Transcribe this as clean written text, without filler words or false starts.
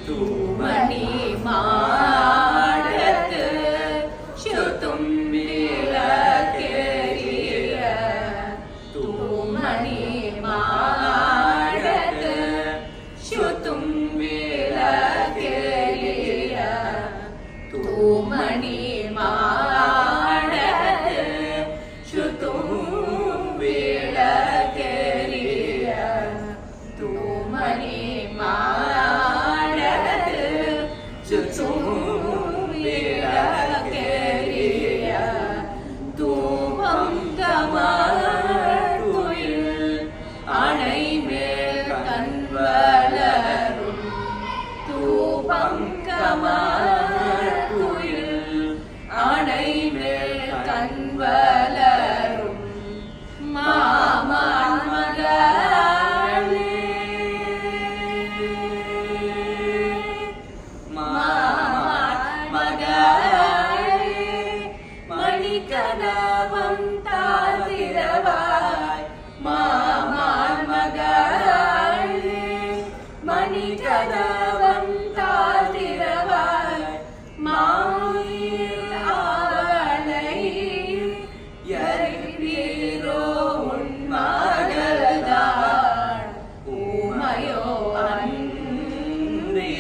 தூமணி மாடத்து சுதும்பில கேரிய தூமணி மாடத்து சுதும்பில கேரிய தூமணி மாடத்து சுதும்பில கேரிய தூமணி மாடத்து சுதும்பில கேரிய தூபம் கமழ்குயில் அணை மேல் கண்வளரும் தூபம் கமழ்குயில் அணை மேல் கண்வளரும் மாமன் மகளே மாமன் மகளே மணிக்கதவம் தாழ்த்திரவாய் மாமன் மகளே மணிக்கதவம் தாழ்த்திரவாய் மாயில் அவளை எரிப்பீரோ உன் மகள்தான் ஊமையோ அன்றே